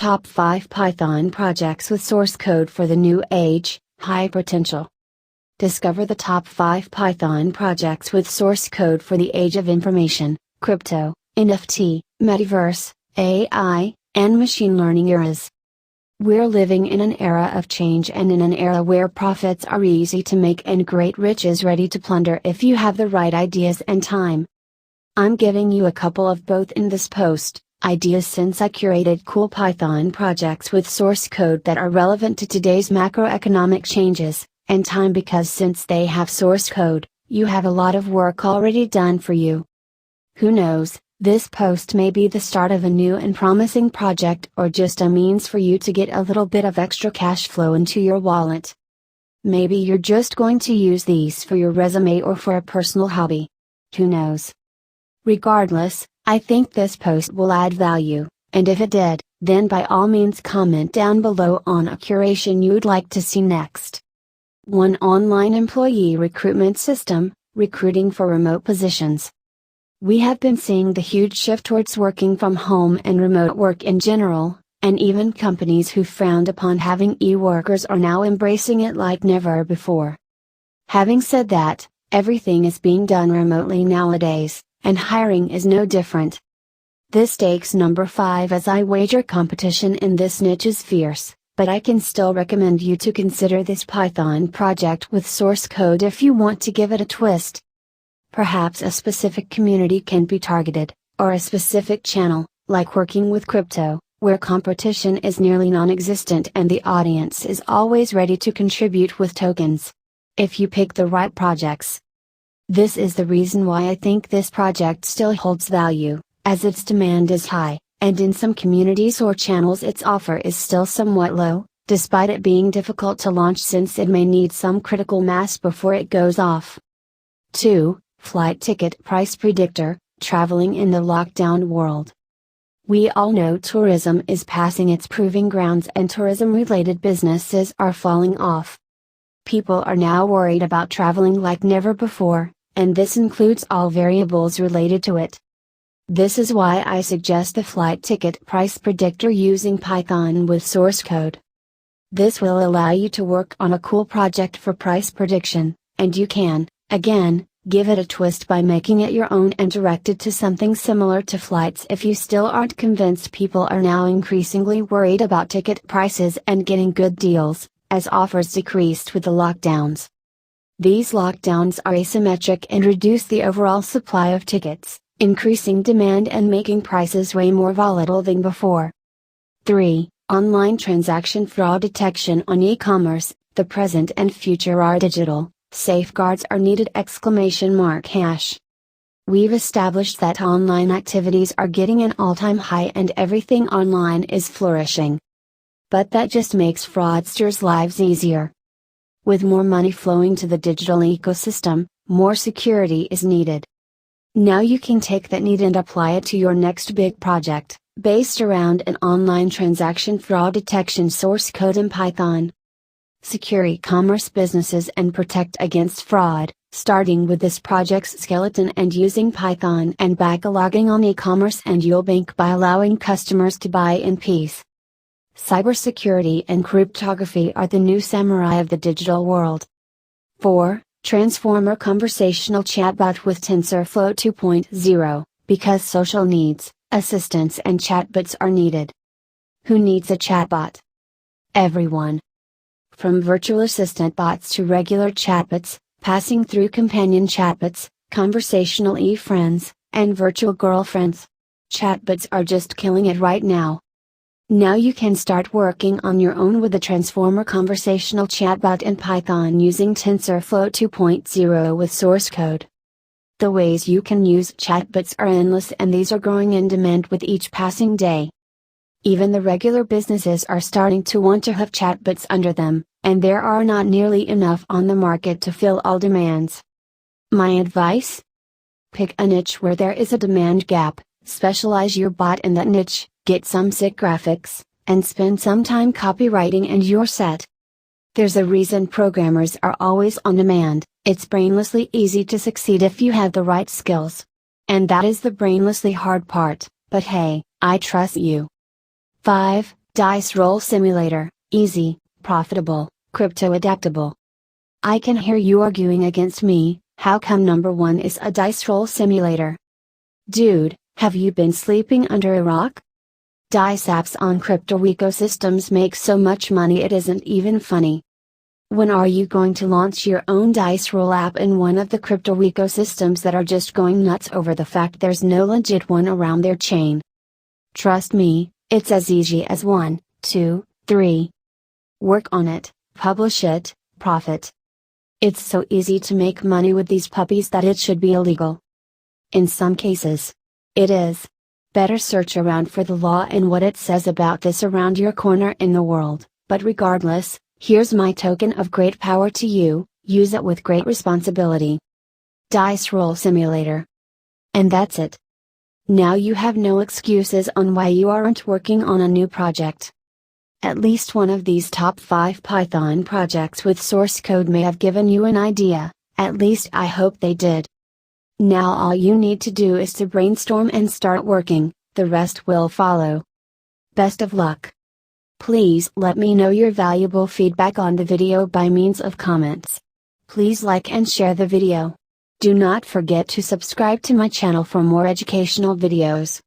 top 5 Python projects with source code for the new age, high potential. Discover the top 5 Python projects with source code for the age of information, crypto, NFT, Metaverse, AI, and machine learning eras. We're living in an era of change and in an era where profits are easy to make and great riches ready to plunder if you have the right ideas and time. I'm giving you a couple of both in this post, ideas since I curated cool Python projects with source code that are relevant to today's macroeconomic changes, and time because since they have source code, you have a lot of work already done for you. Who knows, this post may be the start of a new and promising project or just a means for you to get a little bit of extra cash flow into your wallet. Maybe you're just going to use these for your resume or for a personal hobby. Who knows? Regardless, I think this post will add value, and if it did, then by all means comment down below on a curation you'd like to see next. 1. Online employee recruitment system, recruiting for remote positions. We have been seeing the huge shift towards working from home and remote work in general, and even companies who frowned upon having e-workers are now embracing it like never before. Having said that, everything is being done remotely nowadays, and hiring is no different. This takes number 5 as I wager competition in this niche is fierce, but I can still recommend you to consider this Python project with source code if you want to give it a twist. Perhaps a specific community can be targeted, or a specific channel, like working with crypto, where competition is nearly non-existent and the audience is always ready to contribute with tokens. If you pick the right projects. This is the reason why I think this project still holds value, as its demand is high, and in some communities or channels its offer is still somewhat low, despite it being difficult to launch since it may need some critical mass before it goes off. 2. Flight Ticket Price Predictor, Traveling in the Lockdown World. We all know tourism is passing its proving grounds and tourism-related businesses are falling off. People are now worried about traveling like never before, and this includes all variables related to it. This is why I suggest the Flight Ticket Price Predictor using Python with source code. This will allow you to work on a cool project for price prediction, and you can, again, give it a twist by making it your own and direct it to something similar to flights if you still aren't convinced. People are now increasingly worried about ticket prices and getting good deals, as offers decreased with the lockdowns. These lockdowns are asymmetric and reduce the overall supply of tickets, increasing demand and making prices way more volatile than before. 3. Online transaction fraud detection on e-commerce. The present and future are digital. Safeguards are needed! ! We've established that online activities are getting an all-time high and everything online is flourishing. But that just makes fraudsters' lives easier. With more money flowing to the digital ecosystem, more security is needed. Now you can take that need and apply it to your next big project, based around an online transaction fraud detection source code in Python. Secure e-commerce businesses and protect against fraud, starting with this project's skeleton and using Python and backlogging on e-commerce, and you'll bank by allowing customers to buy in peace. Cybersecurity and cryptography are the new samurai of the digital world. 4. Transformer Conversational Chatbot with TensorFlow 2.0, because social needs, assistants and chatbots are needed. Who needs a chatbot? Everyone. From virtual assistant bots to regular chatbots, passing through companion chatbots, conversational e-friends, and virtual girlfriends. Chatbots are just killing it right now. Now you can start working on your own with the Transformer Conversational Chatbot in Python using TensorFlow 2.0 with source code. The ways you can use chatbots are endless, and these are growing in demand with each passing day. Even the regular businesses are starting to want to have chatbots under them, and there are not nearly enough on the market to fill all demands. My advice? Pick a niche where there is a demand gap, specialize your bot in that niche, get some sick graphics, and spend some time copywriting, and you're set. There's a reason programmers are always on demand. It's brainlessly easy to succeed if you have the right skills. And that is the brainlessly hard part, but hey, I trust you. 5. Dice roll simulator, easy, profitable, crypto adaptable. I can hear you arguing against me. How come number one is a dice roll simulator? Dude, have you been sleeping under a rock? Dice apps on crypto ecosystems make so much money it isn't even funny. When are you going to launch your own dice roll app in one of the crypto ecosystems that are just going nuts over the fact there's no legit one around their chain? Trust me, it's as easy as 1, 2, 3. Work on it, publish it, profit. It's so easy to make money with these puppies that it should be illegal. In some cases, it is. Better search around for the law and what it says about this around your corner in the world, but regardless, here's my token of great power to you, use it with great responsibility. Dice roll simulator. And that's it. Now you have no excuses on why you aren't working on a new project. At least one of these top 5 Python projects with source code may have given you an idea, at least I hope they did. Now all you need to do is to brainstorm and start working, the rest will follow. Best of luck. Please let me know your valuable feedback on the video by means of comments. Please like and share the video. Do not forget to subscribe to my channel for more educational videos.